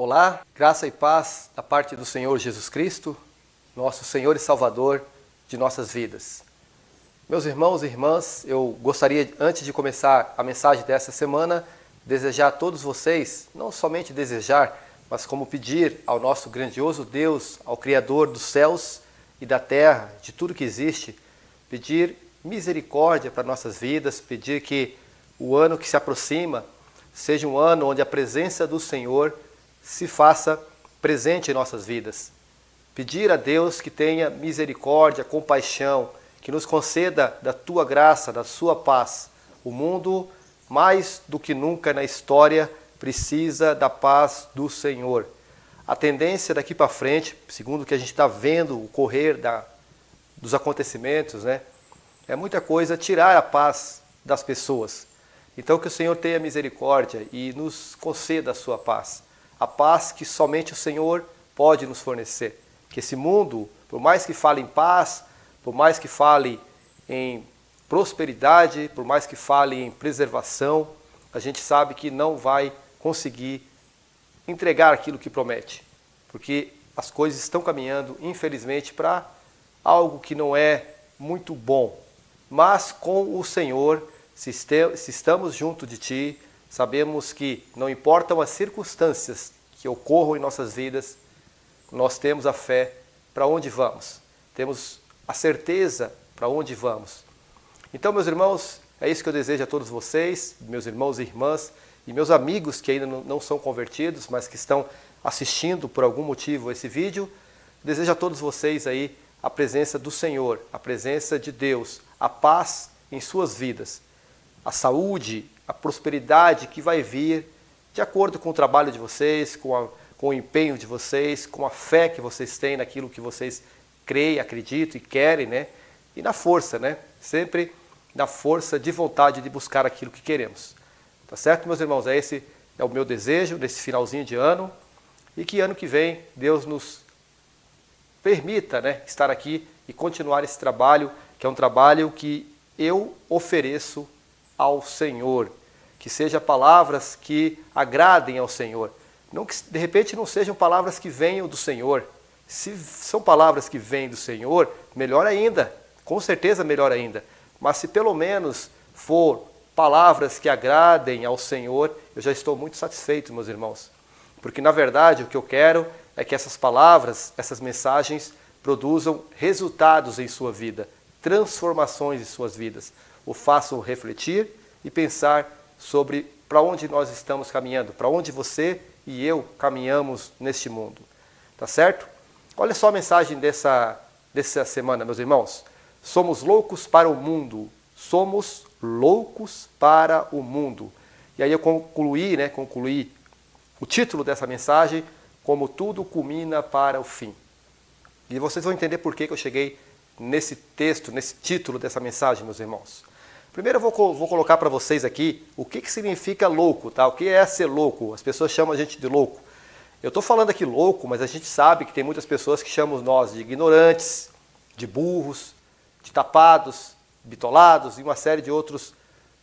Olá, graça e paz da parte do Senhor Jesus Cristo, nosso Senhor e Salvador de nossas vidas. Meus irmãos e irmãs, eu gostaria, antes de começar a mensagem dessa semana, desejar a todos vocês, não somente desejar, mas como pedir ao nosso grandioso Deus, ao Criador dos céus e da terra, de tudo que existe, pedir misericórdia para nossas vidas, pedir que o ano que se aproxima seja um ano onde a presença do Senhor se faça presente em nossas vidas. Pedir a Deus que tenha misericórdia, compaixão, que nos conceda da tua graça, da sua paz. O mundo, mais do que nunca na história, precisa da paz do Senhor. A tendência daqui para frente, segundo o que a gente está vendo, o correr dos acontecimentos, é muita coisa tirar a paz das pessoas. Então que o Senhor tenha misericórdia e nos conceda a sua paz. A paz que somente o Senhor pode nos fornecer. Que esse mundo, por mais que fale em paz, por mais que fale em prosperidade, por mais que fale em preservação, a gente sabe que não vai conseguir entregar aquilo que promete. Porque as coisas estão caminhando, infelizmente, para algo que não é muito bom. Mas com o Senhor, se estamos junto de Ti, sabemos que não importam as circunstâncias que ocorram em nossas vidas, nós temos a fé para onde vamos, temos a certeza para onde vamos. Então, meus irmãos, é isso que eu desejo a todos vocês, meus irmãos e irmãs, e meus amigos que ainda não são convertidos, mas que estão assistindo por algum motivo esse vídeo. Desejo a todos vocês aí a presença do Senhor, a presença de Deus, a paz em suas vidas, a saúde, a prosperidade que vai vir de acordo com o trabalho de vocês, com o empenho de vocês, com a fé que vocês têm naquilo que vocês creem, acreditam e querem, E na força, Sempre na força de vontade de buscar aquilo que queremos. Tá certo, meus irmãos? Esse é o meu desejo nesse finalzinho de ano e que ano que vem Deus nos permita, estar aqui e continuar esse trabalho, que é um trabalho que eu ofereço ao Senhor, que sejam palavras que agradem ao Senhor. Não que de repente não sejam palavras que venham do Senhor. Se são palavras que vêm do Senhor, melhor ainda, com certeza melhor ainda. Mas se pelo menos for palavras que agradem ao Senhor, eu já estou muito satisfeito, meus irmãos. Porque na verdade o que eu quero é que essas palavras, essas mensagens produzam resultados em sua vida, transformações em suas vidas, o façam refletir e pensar sobre para onde nós estamos caminhando, para onde você e eu caminhamos neste mundo. Tá certo? Olha só a mensagem dessa semana, meus irmãos. Somos loucos para o mundo. Somos loucos para o mundo. E aí eu concluí o título dessa mensagem, como tudo culmina para o fim. E vocês vão entender por que eu cheguei nesse texto, nesse título dessa mensagem, meus irmãos. Primeiro eu vou colocar para vocês aqui o que significa louco, tá? O que é ser louco? As pessoas chamam a gente de louco. Eu estou falando aqui louco, mas a gente sabe que tem muitas pessoas que chamam nós de ignorantes, de burros, de tapados, bitolados e uma série de outros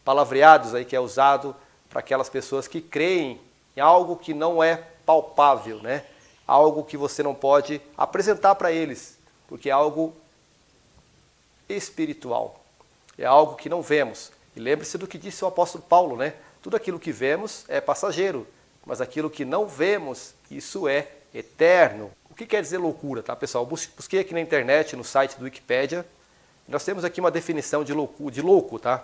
palavreados aí que é usado para aquelas pessoas que creem em algo que não é palpável, Algo que você não pode apresentar para eles, porque é algo espiritual. É algo que não vemos. E lembre-se do que disse o apóstolo Paulo, Tudo aquilo que vemos é passageiro, mas aquilo que não vemos, isso é eterno. O que quer dizer loucura, tá, pessoal? Busquei aqui na internet, no site do Wikipédia. Nós temos aqui uma definição de louco, tá?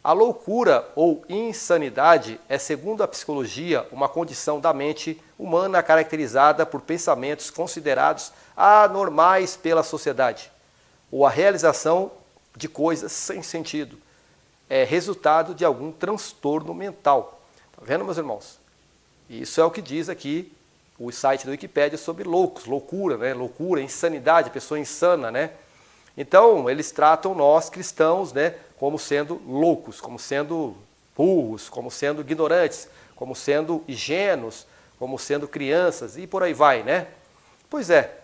A loucura ou insanidade é, segundo a psicologia, uma condição da mente humana caracterizada por pensamentos considerados anormais pela sociedade, ou a realização de coisas sem sentido. É resultado de algum transtorno mental. Tá vendo, meus irmãos? Isso é o que diz aqui o site do Wikipédia sobre loucos, loucura, Loucura, insanidade, pessoa insana, Então, eles tratam nós, cristãos, como sendo loucos, como sendo burros, como sendo ignorantes, como sendo ingênuos, como sendo crianças e por aí vai, Pois é.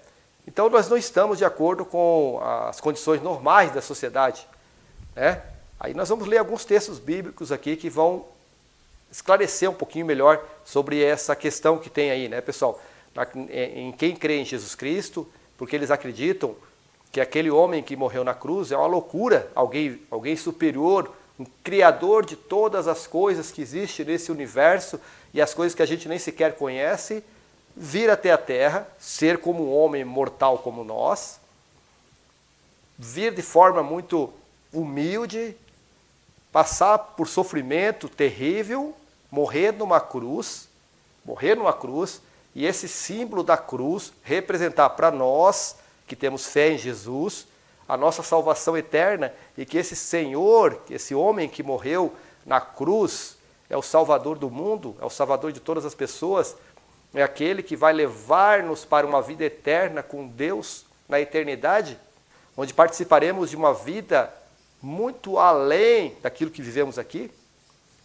Então, nós não estamos de acordo com as condições normais da sociedade, Aí nós vamos ler alguns textos bíblicos aqui que vão esclarecer um pouquinho melhor sobre essa questão que tem aí, né, pessoal? Em quem crê em Jesus Cristo, porque eles acreditam que aquele homem que morreu na cruz é uma loucura, alguém superior, um criador de todas as coisas que existem nesse universo e as coisas que a gente nem sequer conhece, vir até a Terra, ser como um homem mortal como nós, vir de forma muito humilde, passar por sofrimento terrível, morrer numa cruz, e esse símbolo da cruz representar para nós que temos fé em Jesus, a nossa salvação eterna, e que esse Senhor, esse homem que morreu na cruz, é o Salvador do mundo, é o Salvador de todas as pessoas, é aquele que vai levar-nos para uma vida eterna com Deus na eternidade, onde participaremos de uma vida muito além daquilo que vivemos aqui.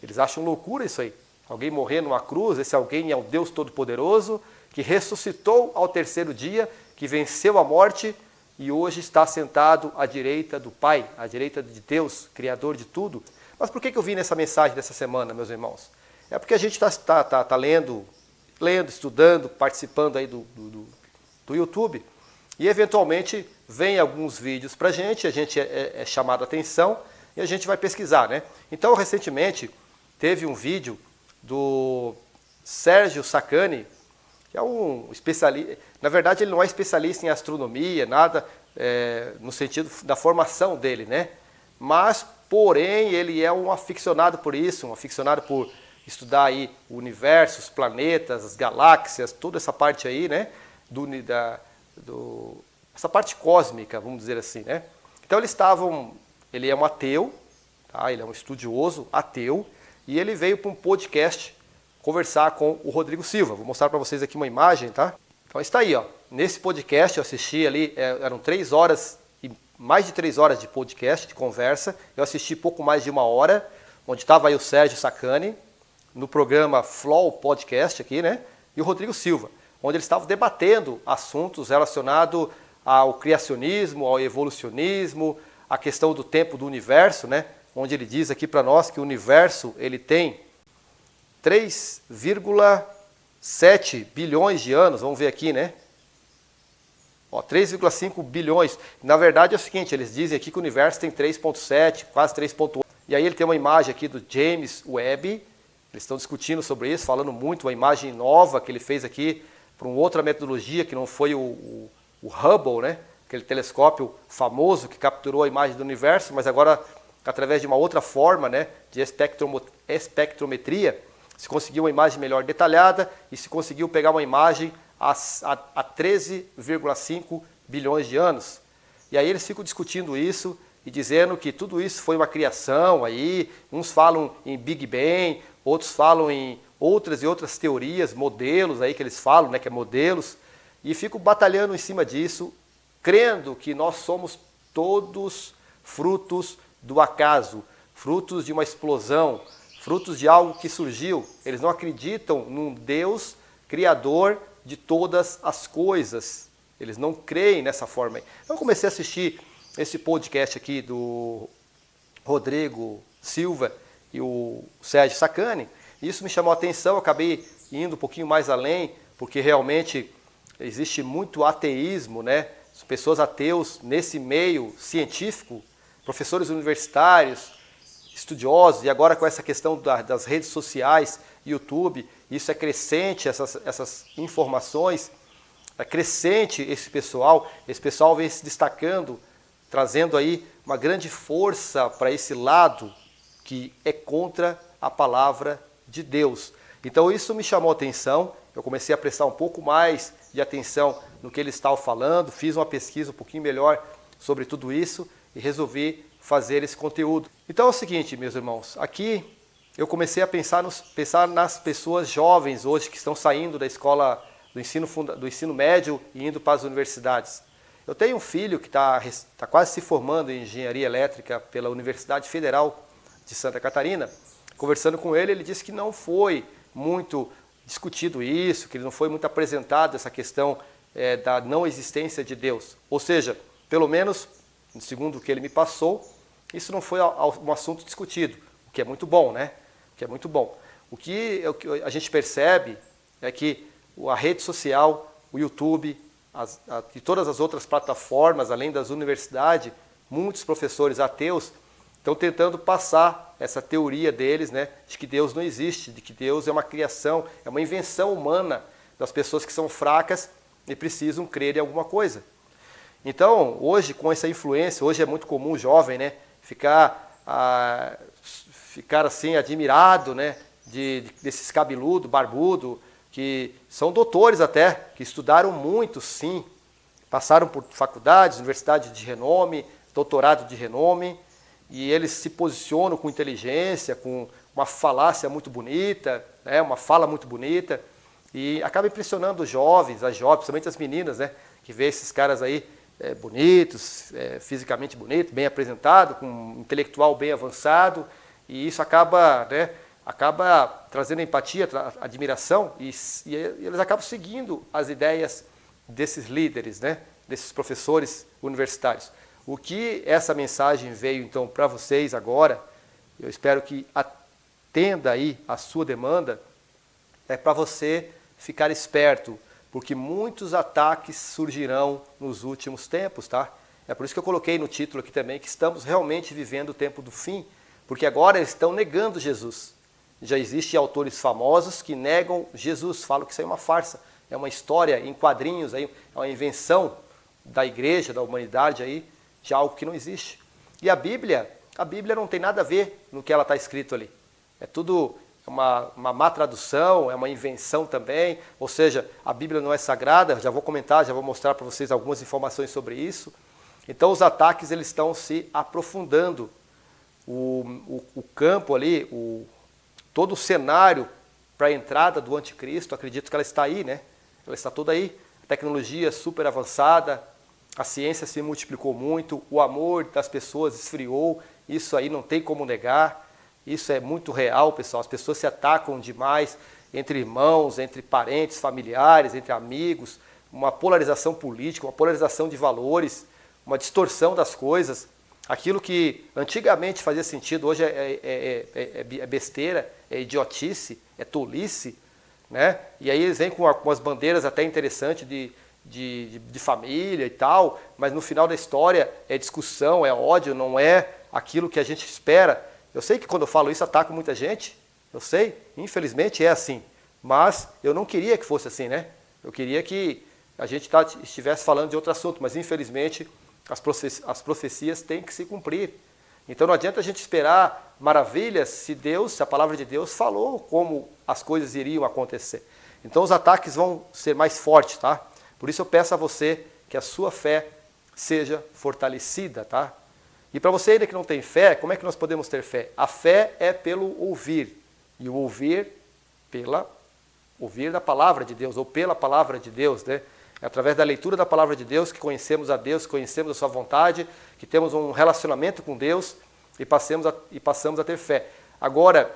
Eles acham loucura isso aí. Alguém morrer numa cruz, esse alguém é o Deus Todo-Poderoso, que ressuscitou ao terceiro dia, que venceu a morte e hoje está sentado à direita do Pai, à direita de Deus, Criador de tudo. Mas por que eu vim nessa mensagem dessa semana, meus irmãos? É porque a gente está lendo, estudando, participando aí do YouTube, e eventualmente vem alguns vídeos para a gente é chamado a atenção e a gente vai pesquisar, né? Então, recentemente, teve um vídeo do Sérgio Sacani, que é um especialista, na verdade ele não é especialista em astronomia, nada no sentido da formação dele, né? Mas, porém, ele é um aficionado por isso, um aficionado por estudar aí o universo, os planetas, as galáxias, toda essa parte aí, né? Essa parte cósmica, vamos dizer assim, né? Então ele é um ateu, tá? Ele é um estudioso ateu, e ele veio para um podcast conversar com o Rodrigo Silva. Vou mostrar para vocês aqui uma imagem, tá? Então está aí, ó. Nesse podcast eu assisti ali, eram 3 horas, e mais de 3 horas de podcast, de conversa. Eu assisti pouco mais de 1 hora, onde estava aí o Sérgio Sacani, no programa Flow Podcast aqui, né? E o Rodrigo Silva, onde eles estavam debatendo assuntos relacionados ao criacionismo, ao evolucionismo, a questão do tempo do universo, né? Onde ele diz aqui para nós que o universo ele tem 3,7 bilhões de anos, vamos ver aqui, né? 3,5 bilhões. Na verdade é o seguinte, eles dizem aqui que o universo tem 3,7, quase 3,8. E aí ele tem uma imagem aqui do James Webb, eles estão discutindo sobre isso, falando muito, uma imagem nova que ele fez aqui para uma outra metodologia, que não foi o Hubble, né? Aquele telescópio famoso que capturou a imagem do universo, mas agora, através de uma outra forma, né, de espectrometria, se conseguiu uma imagem melhor detalhada e se conseguiu pegar uma imagem há 13,5 bilhões de anos. E aí eles ficam discutindo isso e dizendo que tudo isso foi uma criação aí, uns falam em Big Bang, outros falam em outras e outras teorias, modelos aí que eles falam, né, que é modelos, e ficam batalhando em cima disso, crendo que nós somos todos frutos do acaso, frutos de uma explosão, frutos de algo que surgiu. Eles não acreditam num Deus criador de todas as coisas. Eles não creem nessa forma. Então eu comecei a assistir esse podcast aqui do Rodrigo Silva e o Sérgio Sacani, e isso me chamou a atenção, eu acabei indo um pouquinho mais além, porque realmente existe muito ateísmo, né? Pessoas ateus nesse meio científico, professores universitários, estudiosos, e agora com essa questão das redes sociais, YouTube, isso é crescente, essas informações, é crescente esse pessoal vem se destacando, trazendo aí uma grande força para esse lado que é contra a palavra de Deus. Então isso me chamou a atenção, eu comecei a prestar um pouco mais de atenção no que eles estavam falando, fiz uma pesquisa um pouquinho melhor sobre tudo isso e resolvi fazer esse conteúdo. Então é o seguinte, meus irmãos, aqui eu comecei a pensar nas pessoas jovens hoje que estão saindo da escola do ensino médio e indo para as universidades. Eu tenho um filho que está quase se formando em engenharia elétrica pela Universidade Federal de Santa Catarina. Conversando com ele, ele disse que não foi muito discutido isso, que não foi muito apresentado essa questão da não existência de Deus. Ou seja, pelo menos, segundo o que ele me passou, isso não foi um assunto discutido, o que é muito bom, né? O que é muito bom. O que a gente percebe é que a rede social, o YouTube e todas as outras plataformas, além das universidades, muitos professores ateus estão tentando passar essa teoria deles, né, de que Deus não existe, de que Deus é uma criação, é uma invenção humana das pessoas que são fracas e precisam crer em alguma coisa. Então, hoje, com essa influência, hoje é muito comum o jovem, né, ficar assim admirado, né, desses cabeludo, barbudo, que são doutores até, que estudaram muito, sim, passaram por faculdades, universidades de renome, doutorado de renome, e eles se posicionam com inteligência, com uma falácia muito bonita, né, uma fala muito bonita, e acaba impressionando os jovens, as jovens, principalmente as meninas, né, que vê esses caras aí bonitos, fisicamente bonitos, bem apresentados, com um intelectual bem avançado, e isso acaba trazendo empatia, admiração, e eles acabam seguindo as ideias desses líderes, né, desses professores universitários. O que essa mensagem veio então para vocês agora, eu espero que atenda aí a sua demanda, é para você ficar esperto, porque muitos ataques surgirão nos últimos tempos, tá? É por isso que eu coloquei no título aqui também que estamos realmente vivendo o tempo do fim, porque agora eles estão negando Jesus. Já existem autores famosos que negam Jesus, falam que isso é uma farsa, é uma história em quadrinhos, aí, é uma invenção da igreja, da humanidade, aí, de algo que não existe. E a Bíblia não tem nada a ver no que ela está escrito ali. É tudo uma má tradução, é uma invenção também, ou seja, a Bíblia não é sagrada, já vou comentar, já vou mostrar para vocês algumas informações sobre isso. Então os ataques eles estão se aprofundando. O campo ali, todo o cenário para a entrada do anticristo, acredito que ela está aí, né? Ela está toda aí. A tecnologia super avançada, a ciência se multiplicou muito, o amor das pessoas esfriou, isso aí não tem como negar, isso é muito real, pessoal. As pessoas se atacam demais entre irmãos, entre parentes, familiares, entre amigos, uma polarização política, uma polarização de valores, uma distorção das coisas. Aquilo que antigamente fazia sentido, hoje é besteira, é idiotice, é tolice, né? E aí eles vêm com umas bandeiras até interessantes de família e tal, mas no final da história é discussão, é ódio, não é aquilo que a gente espera. Eu sei que quando eu falo isso ataco muita gente, eu sei, infelizmente é assim, mas eu não queria que fosse assim, né? Eu queria que a gente estivesse falando de outro assunto, mas infelizmente as profecias têm que se cumprir. Então não adianta a gente esperar maravilhas se a palavra de Deus falou como as coisas iriam acontecer. Então os ataques vão ser mais fortes, tá? Por isso eu peço a você que a sua fé seja fortalecida, tá? E para você ainda que não tem fé, como é que nós podemos ter fé? A fé é pelo ouvir, e o ouvir ouvir da palavra de Deus, ou pela palavra de Deus, né? É através da leitura da palavra de Deus que conhecemos a Deus, que conhecemos a sua vontade, que temos um relacionamento com Deus e passamos a ter fé. Agora,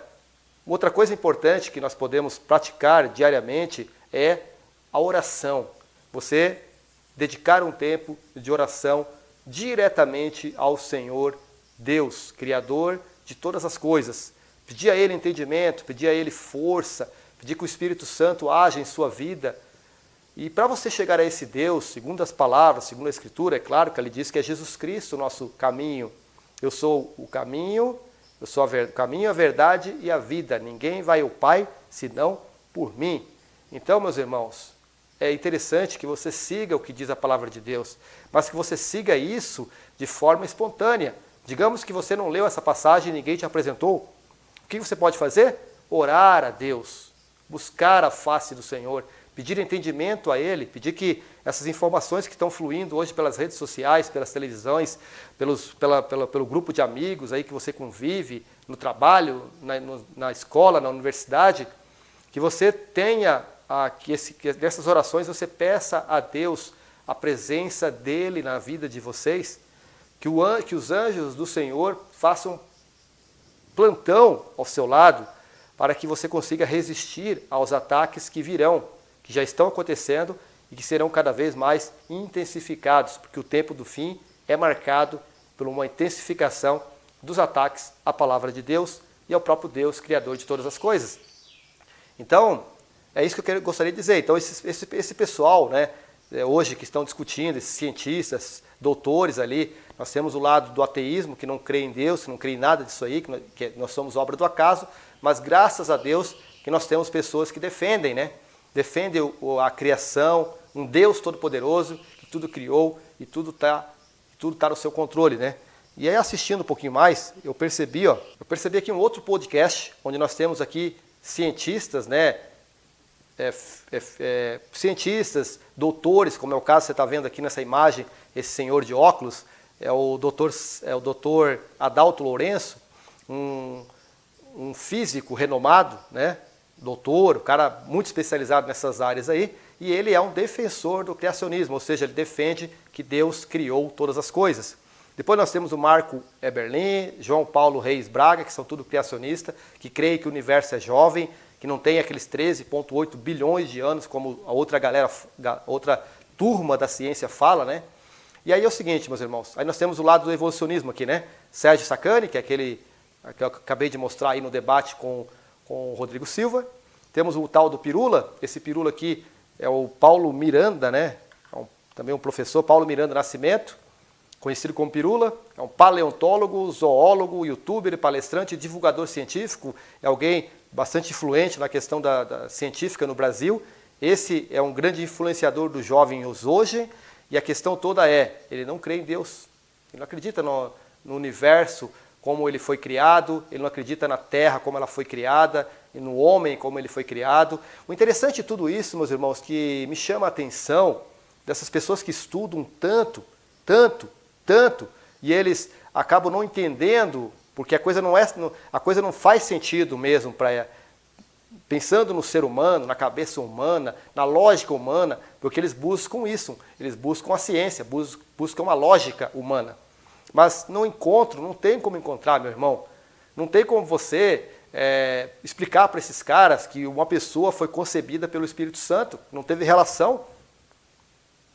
outra coisa importante que nós podemos praticar diariamente é a oração. Você dedicar um tempo de oração diretamente ao Senhor Deus, Criador de todas as coisas. Pedir a Ele entendimento, pedir a Ele força, pedir que o Espírito Santo haja em sua vida. E para você chegar a esse Deus, segundo as palavras, segundo a Escritura, é claro que ele diz que é Jesus Cristo o nosso caminho. Eu sou o caminho, eu sou o caminho, a verdade e a vida. Ninguém vai ao Pai senão por mim. Então, meus irmãos, é interessante que você siga o que diz a palavra de Deus, mas que você siga isso de forma espontânea. Digamos que você não leu essa passagem e ninguém te apresentou. O que você pode fazer? Orar a Deus, buscar a face do Senhor, pedir entendimento a Ele, pedir que essas informações que estão fluindo hoje pelas redes sociais, pelas televisões, pelo grupo de amigos aí que você convive, no trabalho, na escola, na universidade, que você tenha, que nessas orações você peça a Deus a presença dEle na vida de vocês, que os anjos do Senhor façam plantão ao seu lado, para que você consiga resistir aos ataques que virão, que já estão acontecendo e que serão cada vez mais intensificados, porque o tempo do fim é marcado por uma intensificação dos ataques à palavra de Deus e ao próprio Deus, Criador de todas as coisas. Então, é isso que eu gostaria de dizer. Então, esse pessoal, né, hoje que estão discutindo, esses cientistas, doutores ali, nós temos o lado do ateísmo, que não crê em Deus, que não crê em nada disso aí, que nós somos obra do acaso, mas graças a Deus que nós temos pessoas que defendem, né? Defendem a criação, um Deus todo-poderoso, que tudo criou e tudo tá no seu controle, né? E aí, assistindo um pouquinho mais, eu percebi aqui um outro podcast, onde nós temos aqui cientistas, né? Cientistas, doutores, como é o caso que você está vendo aqui nessa imagem, esse senhor de óculos, é o doutor Adalto Lourenço, um físico renomado, né? Doutor, um cara muito especializado nessas áreas aí, e ele é um defensor do criacionismo, ou seja, ele defende que Deus criou todas as coisas. Depois nós temos o Marco Eberlin, João Paulo Reis Braga, que são tudo criacionistas, que creem que o universo é jovem, que não tem aqueles 13,8 bilhões de anos, como a outra turma da ciência fala, né? E aí é o seguinte, meus irmãos, aí nós temos o lado do evolucionismo aqui, né? Sérgio Sacani, que é aquele que eu acabei de mostrar aí no debate com o Rodrigo Silva. Temos o tal do Pirula, esse Pirula aqui é o Paulo Miranda, né? Também um professor, Paulo Miranda Nascimento, conhecido como Pirula, é um paleontólogo, zoólogo, youtuber, palestrante e divulgador científico, é alguém bastante influente na questão da científica no Brasil. Esse é um grande influenciador dos jovens hoje, e a questão toda ele não crê em Deus, ele não acredita no universo como ele foi criado, ele não acredita na terra como ela foi criada, e no homem como ele foi criado. O interessante de tudo isso, meus irmãos, que me chama a atenção dessas pessoas que estudam tanto, e eles acabam não entendendo, porque a coisa não faz sentido mesmo pensando no ser humano, na cabeça humana, na lógica humana, porque eles buscam isso, eles buscam a ciência, buscam a lógica humana. Mas não tem como encontrar, meu irmão, não tem como você explicar para esses caras que uma pessoa foi concebida pelo Espírito Santo, não teve relação,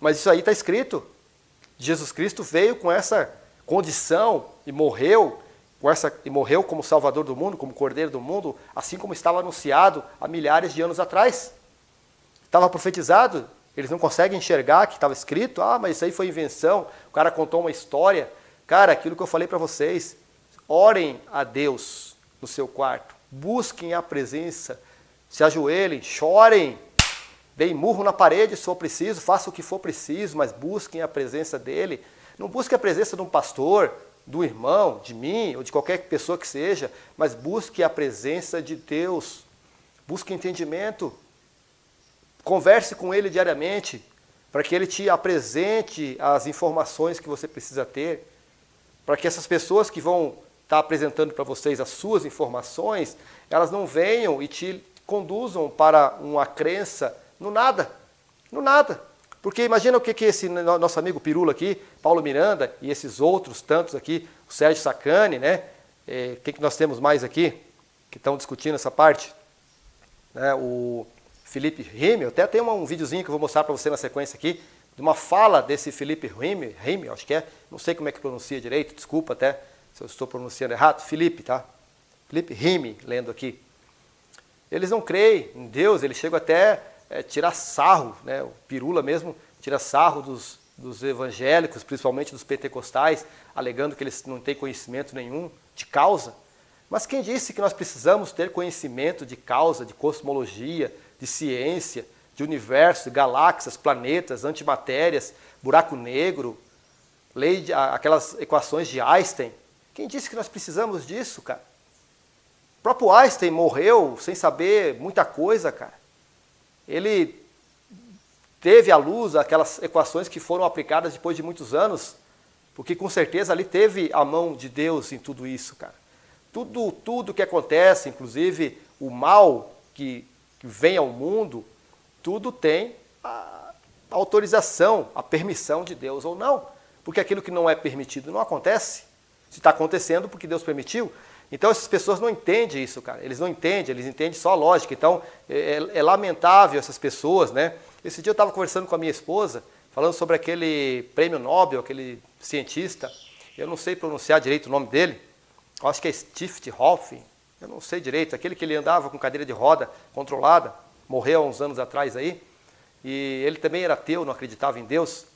mas isso aí está escrito. Jesus Cristo veio com essa condição e morreu como Salvador do mundo, como Cordeiro do mundo, assim como estava anunciado há milhares de anos atrás. Estava profetizado, eles não conseguem enxergar que estava escrito, mas isso aí foi invenção, o cara contou uma história. Cara, aquilo que eu falei para vocês, orem a Deus no seu quarto, busquem a presença, se ajoelhem, chorem, deem murro na parede se for preciso, façam o que for preciso, mas busquem a presença dele. Não busquem a presença de um pastor, do irmão, de mim, ou de qualquer pessoa que seja, mas busque a presença de Deus, busque entendimento, converse com ele diariamente, para que ele te apresente as informações que você precisa ter, para que essas pessoas que vão estar apresentando para vocês as suas informações, elas não venham e te conduzam para uma crença no nada, Porque imagina o que esse nosso amigo Pirula aqui, Paulo Miranda e esses outros tantos aqui, o Sérgio Sacani, né? O que nós temos mais aqui que estão discutindo essa parte? Né? O Felipe Rime, até tem um videozinho que eu vou mostrar para você na sequência aqui, de uma fala desse Felipe Rime, acho que não sei como é que pronuncia direito, desculpa até se eu estou pronunciando errado, Felipe, tá? Felipe Rime, lendo aqui. Eles não creem em Deus, eles chegam até tirar sarro, né? O Pirula mesmo tira sarro dos evangélicos, principalmente dos pentecostais, alegando que eles não têm conhecimento nenhum de causa. Mas quem disse que nós precisamos ter conhecimento de causa, de cosmologia, de ciência, de universo, de galáxias, planetas, antimatérias, buraco negro, aquelas equações de Einstein? Quem disse que nós precisamos disso, cara? O próprio Einstein morreu sem saber muita coisa, cara. Ele teve à luz aquelas equações que foram aplicadas depois de muitos anos, porque com certeza ali teve a mão de Deus em tudo isso, cara. Tudo que acontece, inclusive o mal que vem ao mundo, tudo tem a autorização, a permissão de Deus ou não. Porque aquilo que não é permitido não acontece. Se está acontecendo porque Deus permitiu. Então essas pessoas não entendem isso, cara. Eles não entendem, eles entendem só a lógica. Então é lamentável essas pessoas, né? Esse dia eu estava conversando com a minha esposa, falando sobre aquele prêmio Nobel, aquele cientista, eu não sei pronunciar direito o nome dele, eu acho que é Steve Hoffman, eu não sei direito, aquele que ele andava com cadeira de roda controlada, morreu há uns anos atrás aí, e ele também era ateu, não acreditava em Deus,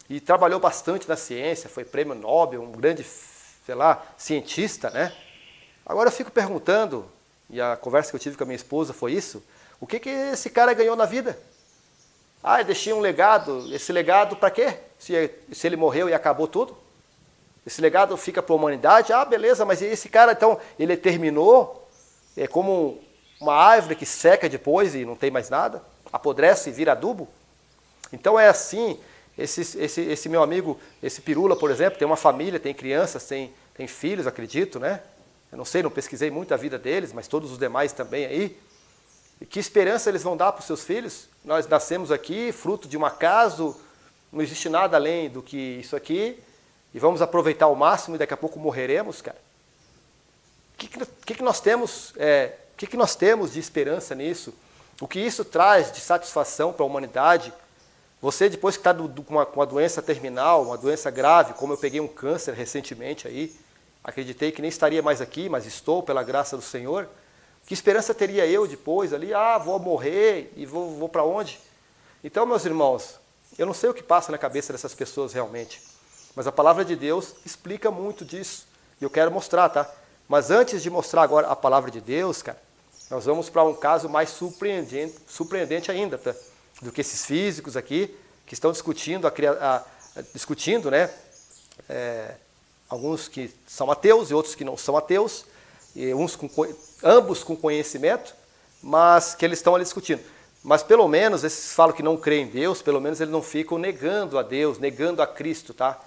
e trabalhou bastante na ciência, foi prêmio Nobel, um grande, sei lá, cientista, né? Agora eu fico perguntando, e a conversa que eu tive com a minha esposa foi isso, o que esse cara ganhou na vida? Ah, eu deixei um legado, esse legado para quê? Se ele morreu e acabou tudo? Esse legado fica para a humanidade? Ah, beleza, mas esse cara, então, ele terminou, é como uma árvore que seca depois e não tem mais nada, apodrece e vira adubo? Então é assim, esse meu amigo, esse Pirula, por exemplo, tem uma família, tem crianças, tem filhos, acredito, né? Eu não sei, não pesquisei muito a vida deles, mas todos os demais também aí. E que esperança eles vão dar para os seus filhos? Nós nascemos aqui, fruto de um acaso, não existe nada além do que isso aqui, e vamos aproveitar ao máximo e daqui a pouco morreremos, cara. O que nós temos? O que nós temos de esperança nisso? O que isso traz de satisfação para a humanidade? Você, depois que está com uma doença terminal, uma doença grave, como eu peguei um câncer recentemente aí, acreditei que nem estaria mais aqui, mas estou pela graça do Senhor. Que esperança teria eu depois ali? Ah, vou morrer e vou para onde? Então, meus irmãos, eu não sei o que passa na cabeça dessas pessoas realmente, mas a palavra de Deus explica muito disso. E eu quero mostrar, tá? Mas antes de mostrar agora a palavra de Deus, cara, nós vamos para um caso mais surpreendente ainda, tá? Do que esses físicos aqui, que estão discutindo, né? Alguns que são ateus e outros que não são ateus, e ambos com conhecimento, mas que eles estão ali discutindo. Mas pelo menos, esses falam que não creem em Deus, pelo menos eles não ficam negando a Deus, negando a Cristo, tá?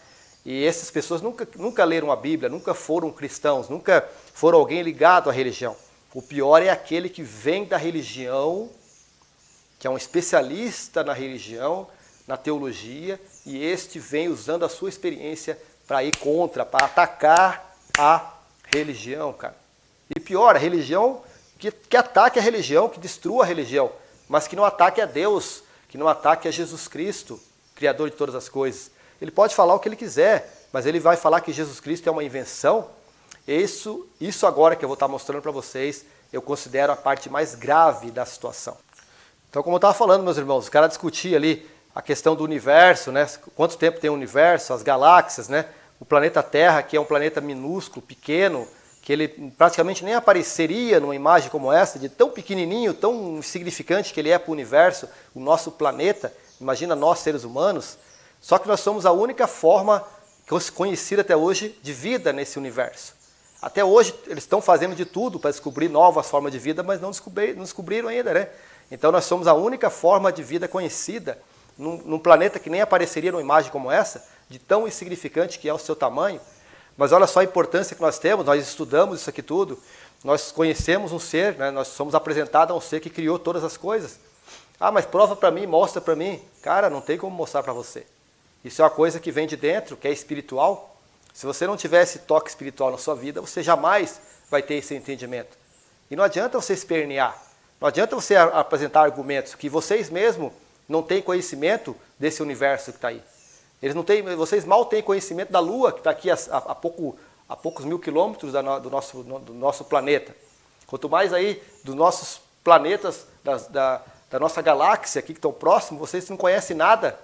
E essas pessoas nunca leram a Bíblia, nunca foram cristãos, nunca foram alguém ligado à religião. O pior é aquele que vem da religião, que é um especialista na religião, na teologia, e este vem usando a sua experiência para ir contra, para atacar a religião, cara. E pior, a religião que ataque a religião, que destrua a religião, mas que não ataque a Deus, que não ataque a Jesus Cristo, Criador de todas as coisas. Ele pode falar o que ele quiser, mas ele vai falar que Jesus Cristo é uma invenção. Isso agora que eu vou estar mostrando para vocês, eu considero a parte mais grave da situação. Então, como eu estava falando, meus irmãos, os caras discutiam ali a questão do universo, né? Quanto tempo tem o universo, as galáxias, né? O planeta Terra, que é um planeta minúsculo, pequeno, que ele praticamente nem apareceria numa imagem como essa, de tão pequenininho, tão insignificante que ele é para o universo, o nosso planeta. Imagina nós, seres humanos. Só que nós somos a única forma conhecida até hoje de vida nesse universo. Até hoje eles estão fazendo de tudo para descobrir novas formas de vida, mas não descobriram ainda, né? Então nós somos a única forma de vida conhecida num planeta que nem apareceria numa imagem como essa, de tão insignificante que é o seu tamanho. Mas olha só a importância que nós temos, nós estudamos isso aqui tudo, nós conhecemos um ser, né? Nós somos apresentados a um ser que criou todas as coisas. Ah, mas prova para mim, mostra para mim. Cara, não tem como mostrar para você. Isso é uma coisa que vem de dentro, que é espiritual. Se você não tiver esse toque espiritual na sua vida, você jamais vai ter esse entendimento. E não adianta você espernear, não adianta você apresentar argumentos que vocês mesmos não têm conhecimento desse universo que está aí. Vocês mal têm conhecimento da Lua, que está aqui a poucos mil quilômetros do nosso planeta. Quanto mais aí dos nossos planetas, da nossa galáxia aqui que estão próximos, vocês não conhecem nada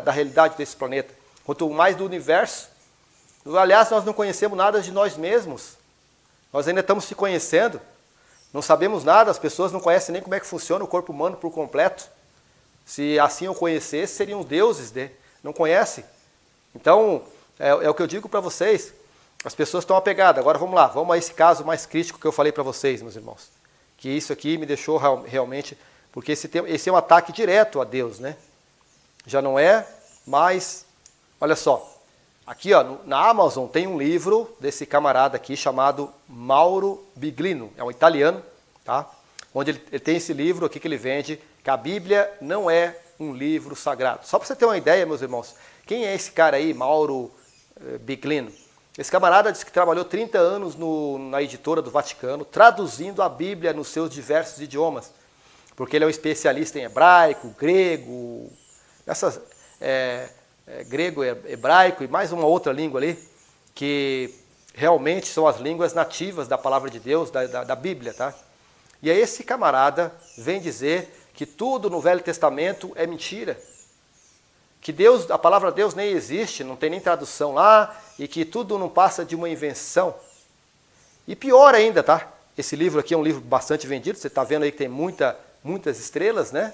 da realidade desse planeta. Quanto mais do universo. Aliás, nós não conhecemos nada de nós mesmos. Nós ainda estamos se conhecendo. Não sabemos nada, as pessoas não conhecem nem como é que funciona o corpo humano por completo. Se assim eu conhecesse, seriam deuses, né? Não conhecem. Então, é o que eu digo para vocês. As pessoas estão apegadas. Agora vamos lá, vamos a esse caso mais crítico que eu falei para vocês, meus irmãos. Que isso aqui me deixou realmente... Porque esse é um ataque direto a Deus, né? Já não é mais... Olha só, aqui ó, na Amazon tem um livro desse camarada aqui chamado Mauro Biglino, é um italiano, tá? Onde ele tem esse livro aqui que ele vende, que a Bíblia não é um livro sagrado. Só para você ter uma ideia, meus irmãos, quem é esse cara aí, Mauro Biglino? Esse camarada disse que trabalhou 30 anos na editora do Vaticano, traduzindo a Bíblia nos seus diversos idiomas, porque ele é um especialista em hebraico, grego, grego, hebraico e mais uma outra língua ali, que realmente são as línguas nativas da palavra de Deus, da Bíblia, tá? E aí esse camarada vem dizer que tudo no Velho Testamento é mentira. Que Deus, a palavra Deus nem existe, não tem nem tradução lá, e que tudo não passa de uma invenção. E pior ainda, tá? Esse livro aqui é um livro bastante vendido, você está vendo aí que tem muitas estrelas, né?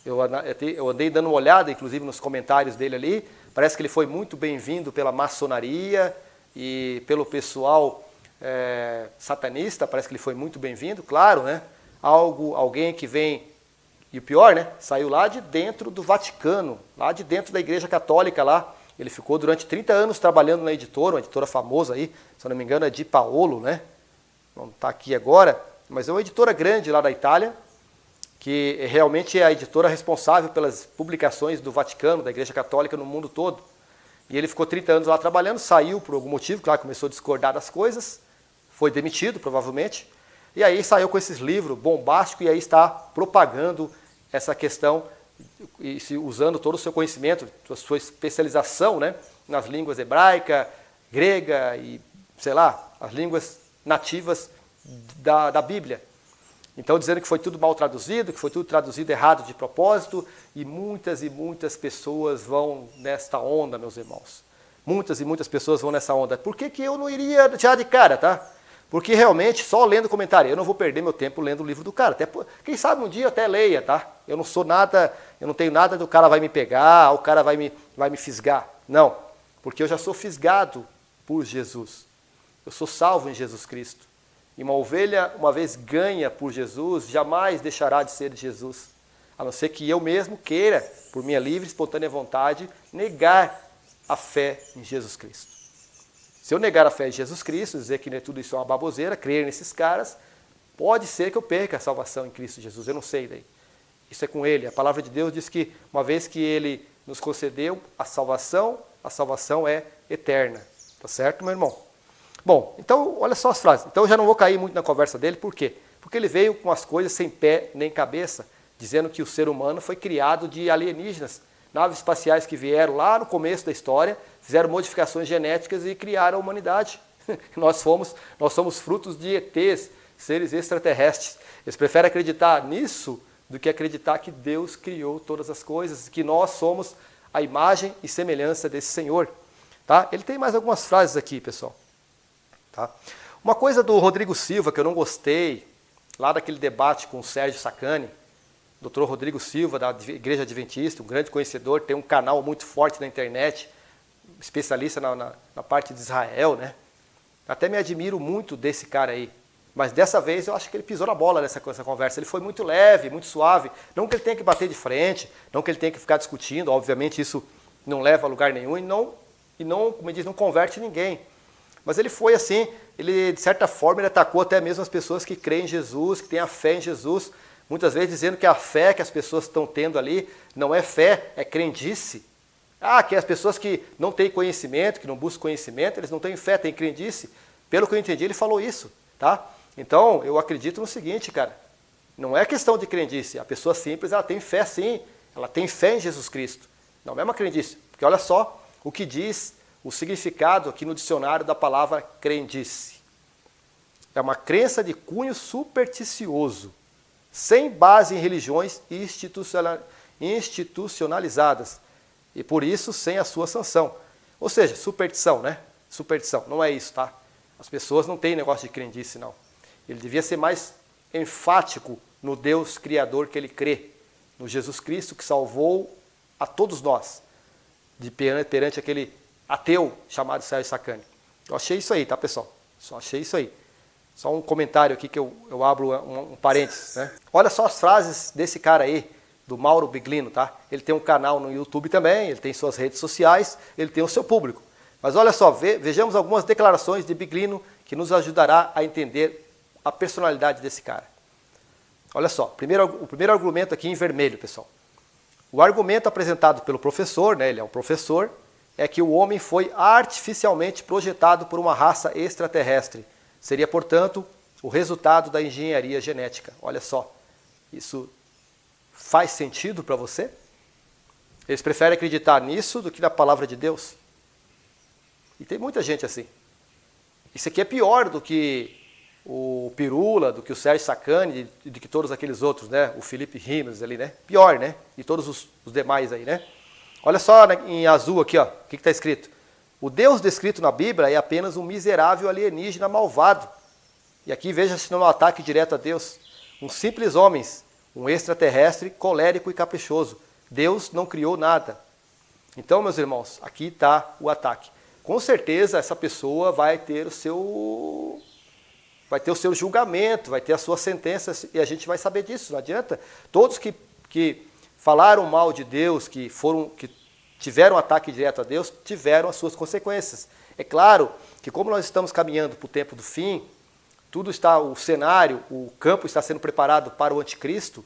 Eu andei dando uma olhada, inclusive, nos comentários dele ali. Parece que ele foi muito bem-vindo pela maçonaria e pelo pessoal satanista. Parece que ele foi muito bem-vindo, claro, né? Alguém que vem, e o pior, né? Saiu lá de dentro do Vaticano, lá de dentro da Igreja Católica lá. Ele ficou durante 30 anos trabalhando na editora, uma editora famosa aí, se eu não me engano é Di Paolo, né? Não está aqui agora, mas é uma editora grande lá da Itália, que realmente é a editora responsável pelas publicações do Vaticano, da Igreja Católica no mundo todo. E ele ficou 30 anos lá trabalhando, saiu por algum motivo, claro, começou a discordar das coisas, foi demitido provavelmente, e aí saiu com esses livros bombásticos e aí está propagando essa questão, usando todo o seu conhecimento, a sua especialização, né, nas línguas hebraica, grega e, sei lá, as línguas nativas da Bíblia. Então dizendo que foi tudo mal traduzido, que foi tudo traduzido errado de propósito, e muitas pessoas vão nesta onda, meus irmãos. Muitas pessoas vão nessa onda. Por que eu não iria já de cara, tá? Porque realmente, só lendo comentário, eu não vou perder meu tempo lendo o livro do cara. Até, quem sabe um dia eu até leia, tá? Eu não sou nada, eu não tenho nada do cara vai me pegar, o cara vai me fisgar. Não, porque eu já sou fisgado por Jesus. Eu sou salvo em Jesus Cristo. E uma ovelha, uma vez ganha por Jesus, jamais deixará de ser de Jesus. A não ser que eu mesmo queira, por minha livre e espontânea vontade, negar a fé em Jesus Cristo. Se eu negar a fé em Jesus Cristo, dizer que tudo isso é uma baboseira, crer nesses caras, pode ser que eu perca a salvação em Cristo Jesus. Eu não sei daí. Isso é com Ele. A palavra de Deus diz que uma vez que Ele nos concedeu a salvação é eterna. Tá certo, meu irmão? Bom, então olha só as frases. Então eu já não vou cair muito na conversa dele, por quê? Porque ele veio com as coisas sem pé nem cabeça, dizendo que o ser humano foi criado de alienígenas, naves espaciais que vieram lá no começo da história, fizeram modificações genéticas e criaram a humanidade. Nós somos frutos de ETs, seres extraterrestres. Eles preferem acreditar nisso do que acreditar que Deus criou todas as coisas, que nós somos a imagem e semelhança desse Senhor. Tá? Ele tem mais algumas frases aqui, pessoal. Tá? Uma coisa do Rodrigo Silva que eu não gostei, lá daquele debate com o Sérgio Sacani, Dr. Rodrigo Silva, da Igreja Adventista, um grande conhecedor, tem um canal muito forte na internet, especialista na parte de Israel, né? Até me admiro muito desse cara aí. Mas dessa vez eu acho que ele pisou na bola nessa conversa. Ele foi muito leve, muito suave. Não que ele tenha que bater de frente, não que ele tenha que ficar discutindo. Obviamente isso não leva a lugar nenhum e não, como diz, não converte ninguém. Mas ele foi assim, ele de certa forma ele atacou até mesmo as pessoas que creem em Jesus, que têm a fé em Jesus, muitas vezes dizendo que a fé que as pessoas estão tendo ali não é fé, é crendice. Que as pessoas que não têm conhecimento, que não buscam conhecimento, eles não têm fé, têm crendice. Pelo que eu entendi, ele falou isso, tá? Então, eu acredito no seguinte, cara, não é questão de crendice, a pessoa simples, ela tem fé sim, ela tem fé em Jesus Cristo. Não é uma crendice, porque olha só o que diz o significado aqui no dicionário da palavra crendice. É uma crença de cunho supersticioso, sem base em religiões institucionalizadas, e por isso sem a sua sanção. Ou seja, superstição, né? Superstição, não é isso, tá? As pessoas não têm negócio de crendice, não. Ele devia ser mais enfático no Deus Criador que ele crê, no Jesus Cristo que salvou a todos nós, perante aquele ateu chamado Sérgio Sacani. Eu achei isso aí, tá, pessoal? Só achei isso aí. Só um comentário aqui que eu abro um parênteses, né? Olha só as frases desse cara aí, do Mauro Biglino, tá? Ele tem um canal no YouTube também, ele tem suas redes sociais, ele tem o seu público. Mas olha só, vejamos algumas declarações de Biglino que nos ajudará a entender a personalidade desse cara. Olha só, o primeiro argumento aqui em vermelho, pessoal. O argumento apresentado pelo professor, né, ele é um professor, é que o homem foi artificialmente projetado por uma raça extraterrestre. Seria, portanto, o resultado da engenharia genética. Olha só, isso faz sentido para você? Eles preferem acreditar nisso do que na palavra de Deus? E tem muita gente assim. Isso aqui é pior do que o Pirula, do que o Sérgio Sacani, do que todos aqueles outros, né? O Felipe Rimas ali, né? Pior, né? E todos os demais aí, né? Olha só em azul aqui, ó, o que está escrito? O Deus descrito na Bíblia é apenas um miserável alienígena malvado. E aqui veja se não é um ataque direto a Deus. Um simples homem, um extraterrestre colérico e caprichoso. Deus não criou nada. Então, meus irmãos, aqui está o ataque. Com certeza essa pessoa vai ter o seu julgamento, vai ter a sua sentença, e a gente vai saber disso, não adianta. Todos que falaram mal de Deus, que tiveram um ataque direto a Deus, tiveram as suas consequências. É claro que como nós estamos caminhando para o tempo do fim, o cenário, o campo está sendo preparado para o anticristo,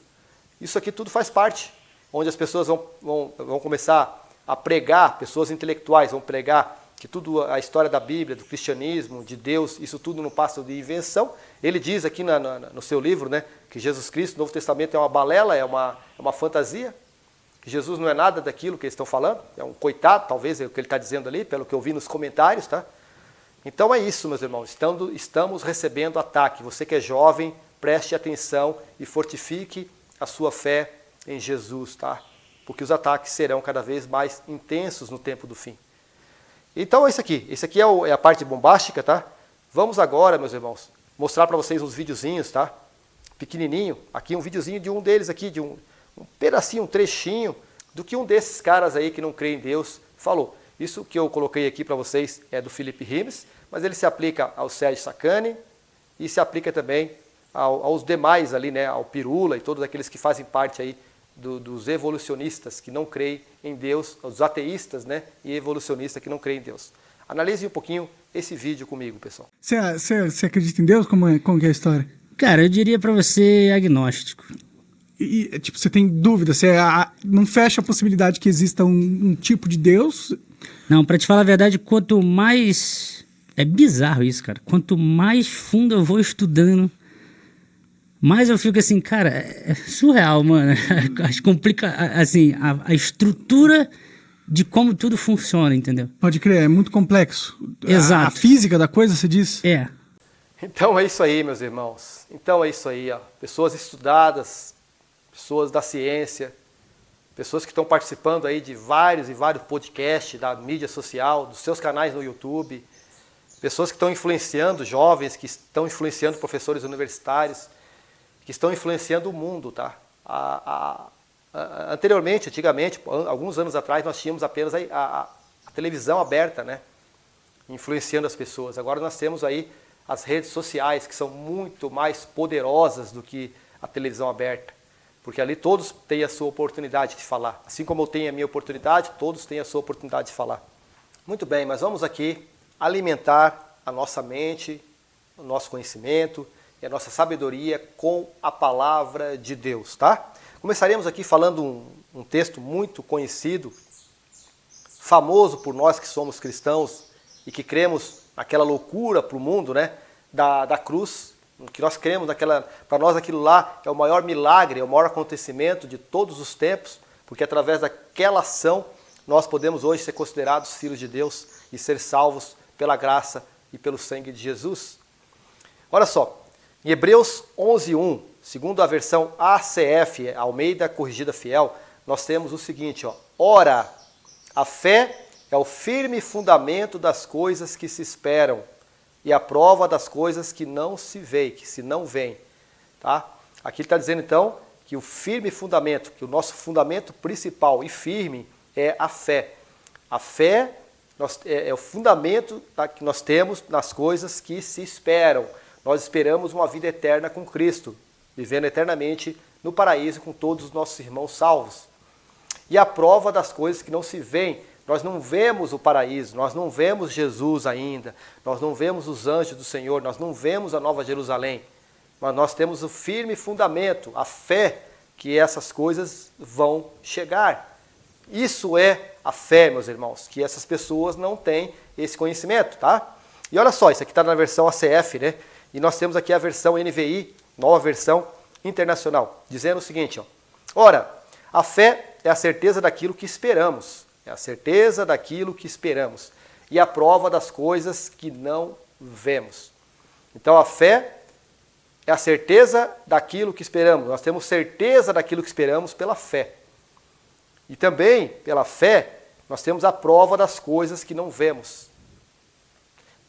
isso aqui tudo faz parte, onde as pessoas vão começar a pregar, pessoas intelectuais vão pregar que tudo, a história da Bíblia, do cristianismo, de Deus, isso tudo não passa de invenção. Ele diz aqui no seu livro, né, que Jesus Cristo, o Novo Testamento é uma balela, é uma fantasia, que Jesus não é nada daquilo que eles estão falando, é um coitado, talvez é o que ele está dizendo ali, pelo que eu vi nos comentários, tá? Então é isso, meus irmãos, estamos recebendo ataque. Você que é jovem, preste atenção e fortifique a sua fé em Jesus, tá? Porque os ataques serão cada vez mais intensos no tempo do fim. Então é isso aqui. Esse aqui é a parte bombástica, tá? Vamos agora, meus irmãos, mostrar para vocês uns videozinhos, tá? Pequenininho. Aqui um videozinho de um deles aqui, de um pedacinho, um trechinho do que um desses caras aí que não crê em Deus falou. Isso que eu coloquei aqui para vocês é do Felipe Rimes, mas ele se aplica ao Sérgio Sacani e se aplica também aos demais ali, né? Ao Pirula e todos aqueles que fazem parte aí dos evolucionistas que não creem em Deus, os ateístas, né, e evolucionistas que não creem em Deus. Analise um pouquinho esse vídeo comigo, pessoal. Você acredita em Deus? Como que é a história? Cara, eu diria pra você agnóstico. E tipo, você tem dúvida? Você não fecha a possibilidade que exista um tipo de Deus? Não, pra te falar a verdade, quanto mais... É bizarro isso, cara. Quanto mais fundo eu vou estudando, mas eu fico assim, cara, é surreal, mano. Acho complica, assim, a estrutura de como tudo funciona, entendeu? Pode crer, é muito complexo. Exato. A física da coisa, você diz? É. Então é isso aí, meus irmãos. Então é isso aí, ó. Pessoas estudadas, pessoas da ciência, pessoas que estão participando aí de vários e vários podcasts da mídia social, dos seus canais no YouTube, pessoas que estão influenciando jovens, que estão influenciando professores universitários, que estão influenciando o mundo, tá? Antigamente, alguns anos atrás, nós tínhamos apenas a televisão aberta, né? Influenciando as pessoas. Agora nós temos aí as redes sociais, que são muito mais poderosas do que a televisão aberta. Porque ali todos têm a sua oportunidade de falar. Assim como eu tenho a minha oportunidade, todos têm a sua oportunidade de falar. Muito bem, mas vamos aqui alimentar a nossa mente, o nosso conhecimento e a nossa sabedoria com a palavra de Deus, tá? Começaremos aqui falando um texto muito conhecido, famoso por nós que somos cristãos e que cremos naquela loucura para o mundo, né? Da cruz, que nós cremos para nós aquilo lá é o maior milagre, é o maior acontecimento de todos os tempos, porque através daquela ação nós podemos hoje ser considerados filhos de Deus e ser salvos pela graça e pelo sangue de Jesus. Olha só, em Hebreus 11:1, segundo a versão ACF, Almeida Corrigida Fiel, nós temos o seguinte, ó: ora, a fé é o firme fundamento das coisas que se esperam e a prova das coisas que não se veem, que se não veem. Tá? Aqui ele está dizendo então que o firme fundamento, que o nosso fundamento principal e firme é a fé. A fé é o fundamento que nós temos nas coisas que se esperam. Nós esperamos uma vida eterna com Cristo, vivendo eternamente no paraíso com todos os nossos irmãos salvos. E a prova das coisas que não se veem. Nós não vemos o paraíso, nós não vemos Jesus ainda, nós não vemos os anjos do Senhor, nós não vemos a Nova Jerusalém. Mas nós temos o firme fundamento, a fé que essas coisas vão chegar. Isso é a fé, meus irmãos, que essas pessoas não têm esse conhecimento, tá? E olha só, isso aqui está na versão ACF, né? E nós temos aqui a versão NVI, nova versão internacional, dizendo o seguinte, ó: ora, a fé é a certeza daquilo que esperamos. É a certeza daquilo que esperamos. E a prova das coisas que não vemos. Então a fé é a certeza daquilo que esperamos. Nós temos certeza daquilo que esperamos pela fé. E também, pela fé, nós temos a prova das coisas que não vemos.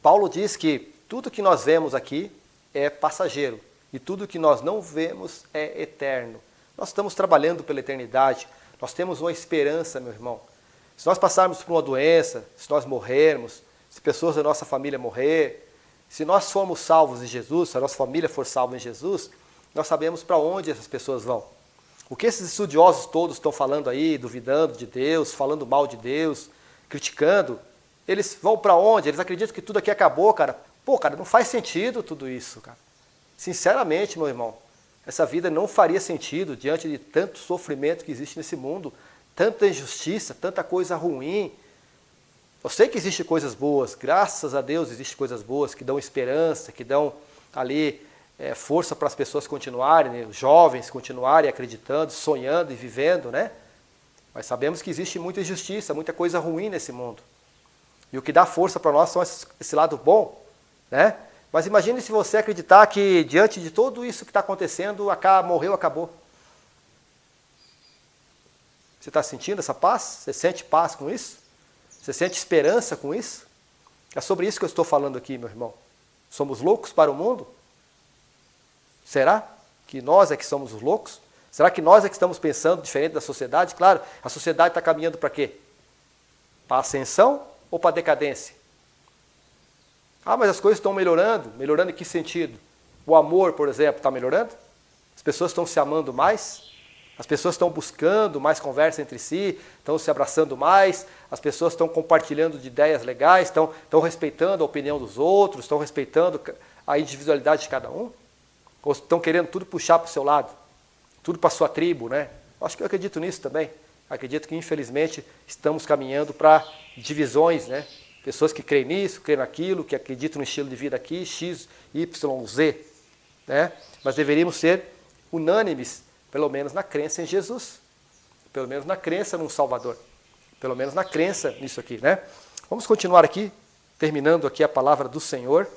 Paulo diz que tudo que nós vemos aqui é passageiro e tudo que nós não vemos é eterno. Nós estamos trabalhando pela eternidade, nós temos uma esperança, meu irmão. Se nós passarmos por uma doença, se nós morrermos, se pessoas da nossa família morrer, se nós formos salvos em Jesus, se a nossa família for salva em Jesus, nós sabemos para onde essas pessoas vão. O que esses estudiosos todos estão falando aí, duvidando de Deus, falando mal de Deus, criticando, eles vão para onde? Eles acreditam que tudo aqui acabou, cara. Pô, cara, não faz sentido tudo isso, cara. Sinceramente, meu irmão, essa vida não faria sentido diante de tanto sofrimento que existe nesse mundo, tanta injustiça, tanta coisa ruim. Eu sei que existem coisas boas, graças a Deus existem coisas boas que dão esperança, que dão ali força para as pessoas continuarem, né? Os jovens continuarem acreditando, sonhando e vivendo, né? Mas sabemos que existe muita injustiça, muita coisa ruim nesse mundo. E o que dá força para nós são esse lado bom, né? Mas imagine se você acreditar que diante de tudo isso que está acontecendo, morreu, acabou. Você está sentindo essa paz? Você sente paz com isso? Você sente esperança com isso? É sobre isso que eu estou falando aqui, meu irmão. Somos loucos para o mundo? Será que nós é que somos os loucos? Será que nós é que estamos pensando diferente da sociedade? Claro, a sociedade está caminhando para quê? Para a ascensão ou para a decadência? Ah, mas as coisas estão melhorando. Melhorando em que sentido? O amor, por exemplo, está melhorando? As pessoas estão se amando mais? As pessoas estão buscando mais conversa entre si, estão se abraçando mais, as pessoas estão compartilhando de ideias legais, estão respeitando a opinião dos outros, estão respeitando a individualidade de cada um? Ou estão querendo tudo puxar para o seu lado? Tudo para a sua tribo, né? Acho que eu acredito nisso também. Acredito que, infelizmente, estamos caminhando para divisões, né? Pessoas que creem nisso, creem naquilo, que acreditam no estilo de vida aqui, X, Y, Z, né? Mas deveríamos ser unânimes, pelo menos na crença em Jesus, pelo menos na crença num Salvador, pelo menos na crença nisso aqui, né? Vamos continuar aqui, terminando aqui a palavra do Senhor.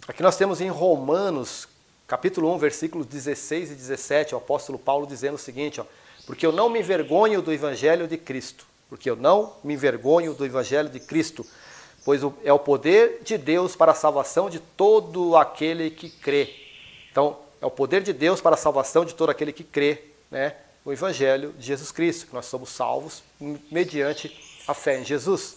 Aqui nós temos em Romanos, capítulo 1, versículos 16 e 17, o apóstolo Paulo dizendo o seguinte, ó, porque eu não me envergonho do Evangelho de Cristo, porque eu não me envergonho do Evangelho de Cristo, pois é o poder de Deus para a salvação de todo aquele que crê. Então, é o poder de Deus para a salvação de todo aquele que crê, né? O Evangelho de Jesus Cristo, que nós somos salvos mediante a fé em Jesus.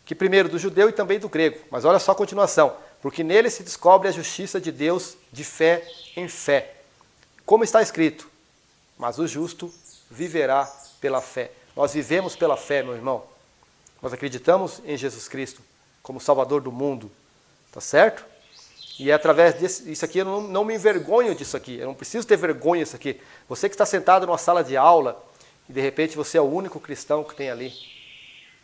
Que primeiro do judeu e também do grego, mas olha só a continuação. Porque nele se descobre a justiça de Deus de fé em fé. Como está escrito, mas o justo viverá pela fé. Nós vivemos pela fé, meu irmão. Nós acreditamos em Jesus Cristo como Salvador do mundo, tá certo? E é através disso aqui, eu não me envergonho disso aqui, eu não preciso ter vergonha disso aqui. Você que está sentado numa sala de aula e de repente você é o único cristão que tem ali.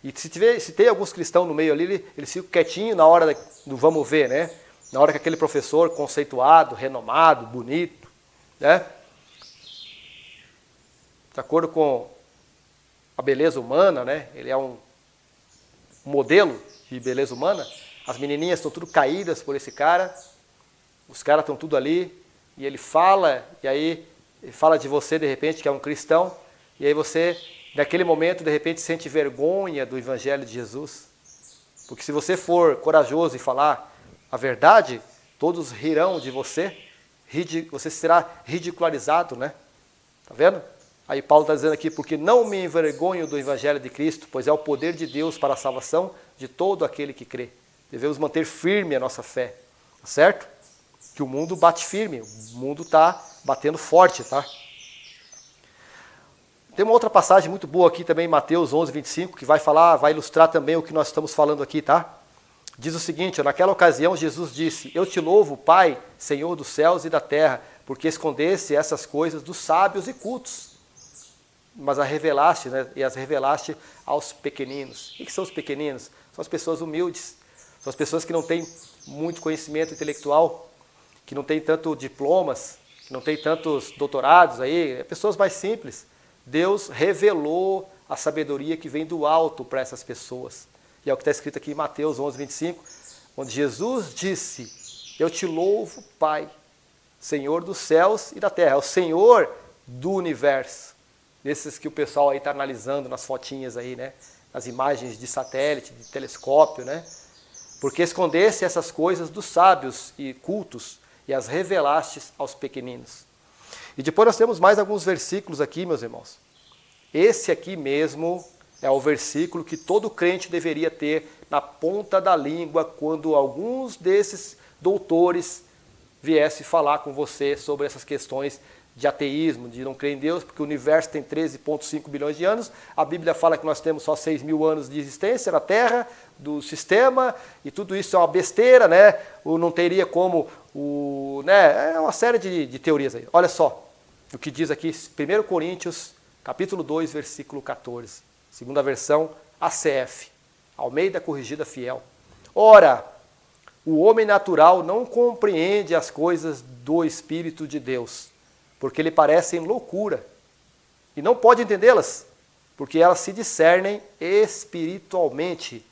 E se tem alguns cristãos no meio ali, eles ficam quietinhos na hora do vamos ver, né? Na hora que aquele professor conceituado, renomado, bonito, né? De acordo com a beleza humana, né? Ele é um modelo de beleza humana. As menininhas estão tudo caídas por esse cara, os caras estão tudo ali, e ele fala, e aí ele fala de você de repente que é um cristão, e aí você, naquele momento, de repente sente vergonha do Evangelho de Jesus. Porque se você for corajoso e falar a verdade, todos rirão de você, você será ridicularizado, né? Tá vendo? Aí Paulo está dizendo aqui, porque não me envergonho do Evangelho de Cristo, pois é o poder de Deus para a salvação de todo aquele que crê. Devemos manter firme a nossa fé, tá certo? Que o mundo bate firme, o mundo está batendo forte, tá? Tem uma outra passagem muito boa aqui também, em Mateus 11, 25, que vai ilustrar também o que nós estamos falando aqui, tá? Diz o seguinte, naquela ocasião Jesus disse, eu te louvo, Pai, Senhor dos céus e da terra, porque escondeste essas coisas dos sábios e cultos, mas as revelaste, né? E as revelaste aos pequeninos. O que são os pequeninos? São as pessoas humildes, são as pessoas que não têm muito conhecimento intelectual, que não têm tanto diplomas, que não têm tantos doutorados aí, pessoas mais simples. Deus revelou a sabedoria que vem do alto para essas pessoas. E é o que está escrito aqui em Mateus 11, 25. onde Jesus disse: eu te louvo, Pai, Senhor dos céus e da terra, é o Senhor do universo. Esses que o pessoal aí está analisando nas fotinhas aí, né? Nas imagens de satélite, de telescópio, né? Porque escondeste essas coisas dos sábios e cultos e as revelastes aos pequeninos. E depois nós temos mais alguns versículos aqui, meus irmãos. Esse aqui mesmo é o versículo que todo crente deveria ter na ponta da língua quando alguns desses doutores viessem falar com você sobre essas questões de ateísmo, de não crer em Deus, porque o universo tem 13,5 bilhões de anos, a Bíblia fala que nós temos só 6 mil anos de existência na Terra, do sistema, e tudo isso é uma besteira, né? Ou não teria como, né? É uma série de teorias aí. Olha só o que diz aqui, 1 Coríntios, capítulo 2, versículo 14, segunda versão, ACF, Almeida Corrigida Fiel. Ora, o homem natural não compreende as coisas do Espírito de Deus, porque lhe parecem loucura, e não pode entendê-las, porque elas se discernem espiritualmente.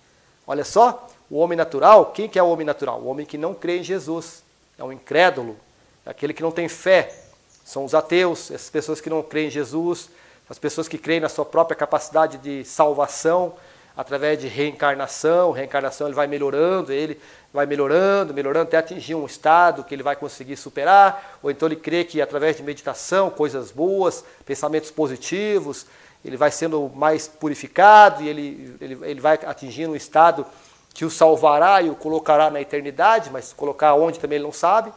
Olha só, o homem natural, quem que é o homem natural? O homem que não crê em Jesus, é um incrédulo, é aquele que não tem fé, são os ateus, essas pessoas que não creem em Jesus, as pessoas que creem na sua própria capacidade de salvação, através de reencarnação ele vai melhorando, melhorando, até atingir um estado que ele vai conseguir superar, ou então ele crê que através de meditação, coisas boas, pensamentos positivos, ele vai sendo mais purificado e ele vai atingindo um estado que o salvará e o colocará na eternidade, mas colocar onde também ele não sabe,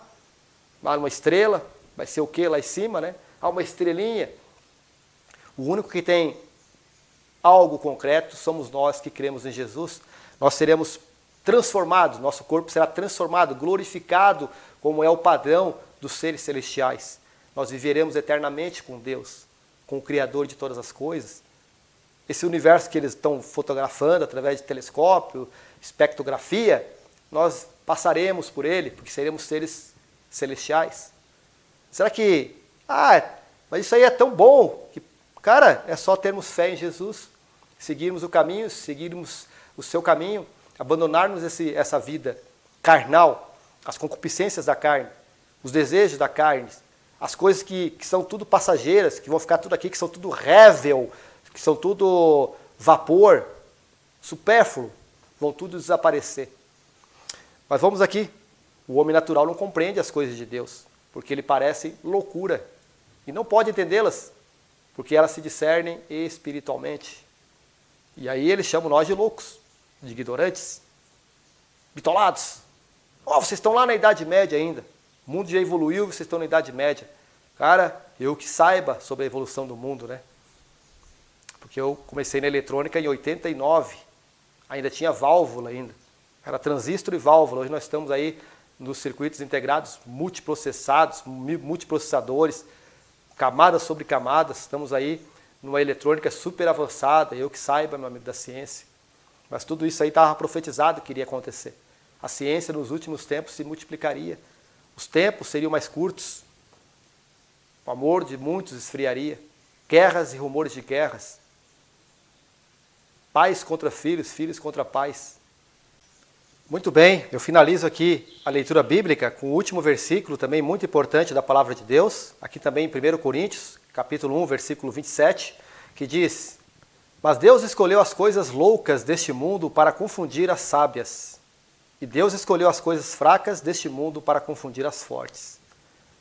lá numa estrela, vai ser o que lá em cima, né? Há uma estrelinha. O único que tem algo concreto somos nós que cremos em Jesus. Nós seremos transformados, nosso corpo será transformado, glorificado, como é o padrão dos seres celestiais. Nós viveremos eternamente com Deus, com o Criador de todas as coisas. Esse universo que eles estão fotografando através de telescópio, espectrografia, nós passaremos por ele, porque seremos seres celestiais. Será que, mas isso aí é tão bom, que, cara, é só termos fé em Jesus, seguirmos o caminho, seguirmos o seu caminho, abandonarmos essa vida carnal, as concupiscências da carne, os desejos da carne, as coisas que são tudo passageiras, que vão ficar tudo aqui, que são tudo rével, que são tudo vapor, supérfluo, vão tudo desaparecer. Mas vamos aqui, o homem natural não compreende as coisas de Deus, porque lhe parecem loucura, e não pode entendê-las, porque elas se discernem espiritualmente. E aí eles chamam nós de loucos, de ignorantes, bitolados. Vocês estão lá na Idade Média ainda, o mundo já evoluiu, vocês estão na Idade Média. Cara, eu que saiba sobre a evolução do mundo, né? Porque eu comecei na eletrônica em 89, ainda tinha válvula ainda, era transistor e válvula. Hoje nós estamos aí nos circuitos integrados, multiprocessados, multiprocessadores, camadas sobre camadas, estamos aí numa eletrônica super avançada, eu que saiba, meu amigo da ciência. Mas tudo isso aí estava profetizado que iria acontecer. A ciência nos últimos tempos se multiplicaria, os tempos seriam mais curtos, o amor de muitos esfriaria, guerras e rumores de guerras, pais contra filhos, filhos contra pais. Muito bem, eu finalizo aqui a leitura bíblica com o último versículo, também muito importante da palavra de Deus, aqui também em 1 Coríntios, capítulo 1, versículo 27, que diz: mas Deus escolheu as coisas loucas deste mundo para confundir as sábias, e Deus escolheu as coisas fracas deste mundo para confundir as fortes.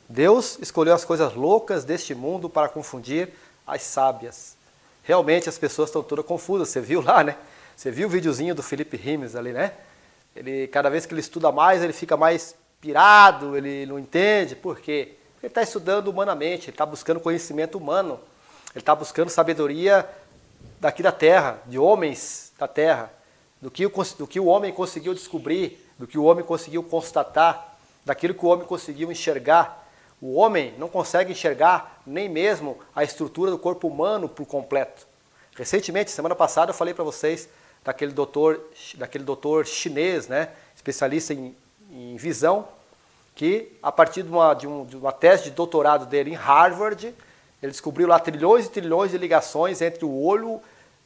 Deus escolheu as coisas loucas deste mundo para confundir as sábias. Realmente as pessoas estão todas confusas, você viu lá, né? Você viu o videozinho do Felipe Rimes ali, né? Ele, cada vez que ele estuda mais, ele fica mais pirado, ele não entende. Por quê? Porque ele está estudando humanamente, ele está buscando conhecimento humano, ele está buscando sabedoria daqui da terra, de homens da terra, do que o homem conseguiu descobrir, do que o homem conseguiu constatar, daquilo que o homem conseguiu enxergar. O homem não consegue enxergar nem mesmo a estrutura do corpo humano por completo. Recentemente, semana passada, eu falei para vocês daquele doutor chinês, né, especialista em visão, que a partir de uma tese de doutorado dele em Harvard, ele descobriu lá trilhões e trilhões de ligações entre o olho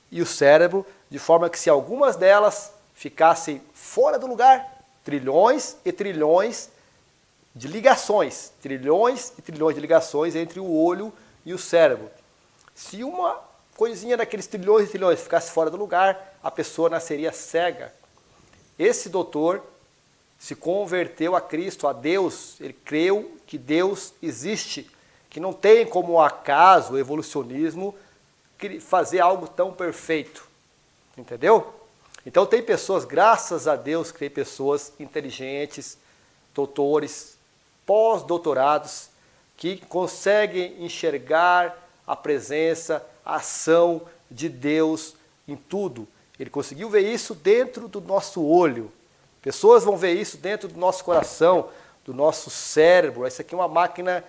e o cérebro, de forma que se algumas delas ficassem fora do lugar, trilhões e trilhões de ligações, trilhões e trilhões de ligações entre o olho e o cérebro. Se uma coisinha daqueles trilhões e trilhões ficasse fora do lugar, a pessoa nasceria cega. Esse doutor se converteu a Cristo, a Deus. Ele creu que Deus existe, que não tem como o acaso, o evolucionismo, fazer algo tão perfeito. Entendeu? Então tem pessoas, graças a Deus, que tem pessoas inteligentes, doutores, pós-doutorados, que conseguem enxergar a presença, a ação de Deus em tudo. Ele conseguiu ver isso dentro do nosso olho. Pessoas vão ver isso dentro do nosso coração, do nosso cérebro. Essa aqui é uma máquina,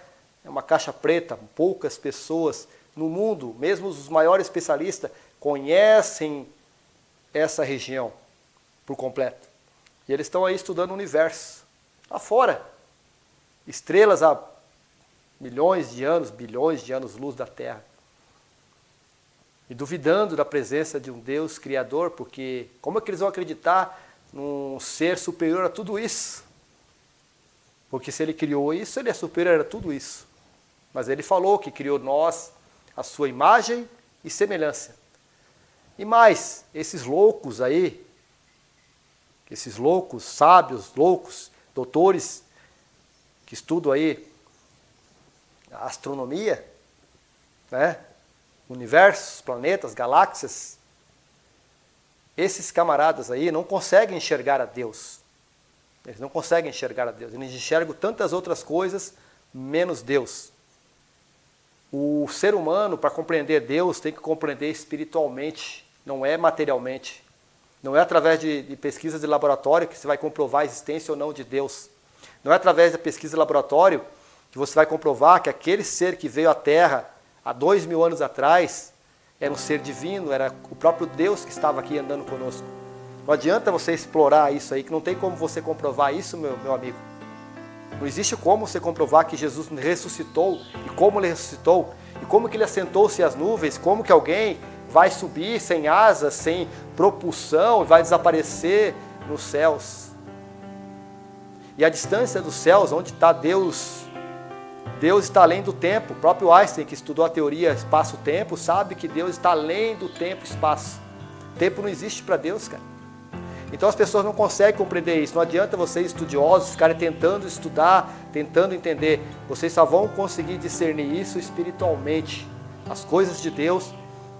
é uma caixa preta. Poucas pessoas no mundo, mesmo os maiores especialistas, conhecem essa região por completo. E eles estão aí estudando o universo. Lá fora, estrelas há milhões de anos, bilhões de anos-luz da Terra. E duvidando da presença de um Deus criador, porque como é que eles vão acreditar num ser superior a tudo isso? Porque se ele criou isso, ele é superior a tudo isso. Mas ele falou que criou nós a sua imagem e semelhança. E mais, esses loucos aí, esses loucos, sábios, loucos, doutores, que estudam aí a astronomia, né? Universos, planetas, galáxias, esses camaradas aí não conseguem enxergar a Deus. Eles não conseguem enxergar a Deus. Eles enxergam tantas outras coisas, menos Deus. O ser humano, para compreender Deus, tem que compreender espiritualmente, não é materialmente. Não é através de pesquisas de laboratório que você vai comprovar a existência ou não de Deus. Não é através da pesquisa de laboratório que você vai comprovar que aquele ser que veio à Terra há 2000 anos atrás era um ser divino, era o próprio Deus que estava aqui andando conosco. Não adianta você explorar isso aí, que não tem como você comprovar isso, meu amigo. Não existe como você comprovar que Jesus ressuscitou, e como ele ressuscitou, e como que ele assentou-se às nuvens, como que alguém vai subir sem asas, sem propulsão, e vai desaparecer nos céus. E a distância dos céus, onde está Deus, Deus está além do tempo. O próprio Einstein, que estudou a teoria espaço-tempo, sabe que Deus está além do tempo e espaço. Tempo não existe para Deus, cara. Então as pessoas não conseguem compreender isso. Não adianta vocês, estudiosos, ficarem tentando estudar, tentando entender. Vocês só vão conseguir discernir isso espiritualmente. As coisas de Deus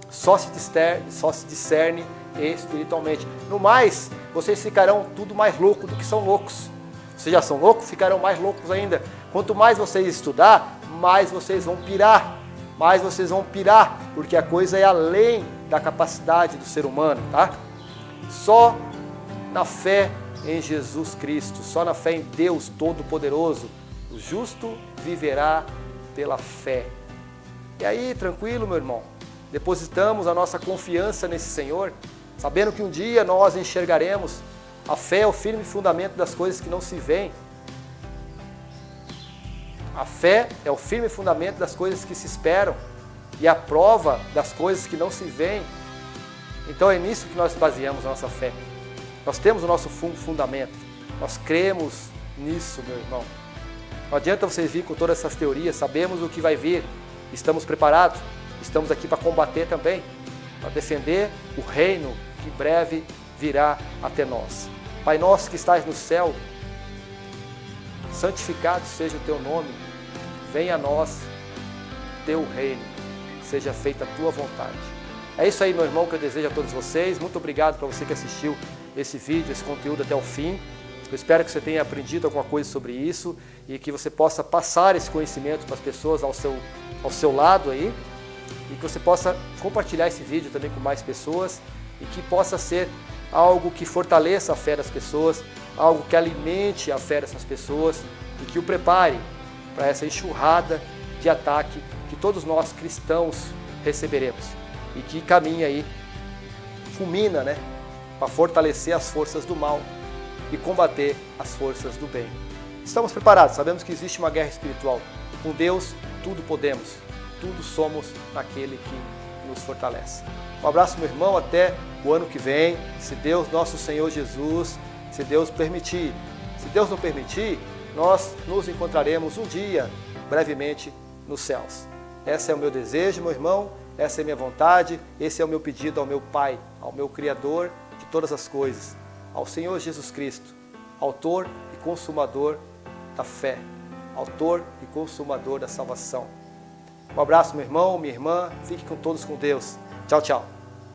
só se discerne espiritualmente. No mais, vocês ficarão tudo mais loucos do que são loucos. Vocês já são loucos, ficarão mais loucos ainda. Quanto mais vocês estudar, mais vocês vão pirar. Mais vocês vão pirar, porque a coisa é além da capacidade do ser humano, tá? Só na fé em Jesus Cristo, só na fé em Deus Todo-Poderoso, o justo viverá pela fé. E aí, tranquilo, meu irmão, depositamos a nossa confiança nesse Senhor, sabendo que um dia nós enxergaremos. A fé é o firme fundamento das coisas que não se veem. A fé é o firme fundamento das coisas que se esperam e a prova das coisas que não se veem. Então é nisso que nós baseamos a nossa fé. Nós temos o nosso fundamento. Nós cremos nisso, meu irmão. Não adianta vocês virem com todas essas teorias, sabemos o que vai vir, estamos preparados, estamos aqui para combater também, para defender o reino que em breve virá até nós. Pai nosso que estás no céu, santificado seja o teu nome, venha a nós teu reino, seja feita a tua vontade. É isso aí, meu irmão, que eu desejo a todos vocês. Muito obrigado para você que assistiu esse vídeo, esse conteúdo até o fim. Eu espero que você tenha aprendido alguma coisa sobre isso e que você possa passar esse conhecimento para as pessoas ao seu lado aí, e que você possa compartilhar esse vídeo também com mais pessoas e que possa ser algo que fortaleça a fé das pessoas, algo que alimente a fé dessas pessoas e que o prepare para essa enxurrada de ataque que todos nós cristãos receberemos e que caminha aí, fulmina, né, para fortalecer as forças do mal e combater as forças do bem. Estamos preparados, sabemos que existe uma guerra espiritual. Com Deus, tudo podemos, tudo somos naquele que nos fortalece. Um abraço, meu irmão, até o ano que vem, se Deus, nosso Senhor Jesus, se Deus permitir. Se Deus não permitir, nós nos encontraremos um dia, brevemente, nos céus. Esse é o meu desejo, meu irmão, essa é a minha vontade, esse é o meu pedido ao meu Pai, ao meu Criador de todas as coisas, ao Senhor Jesus Cristo, autor e consumador da fé, autor e consumador da salvação. Um abraço, meu irmão, minha irmã, fique com todos com Deus. Tchau, tchau.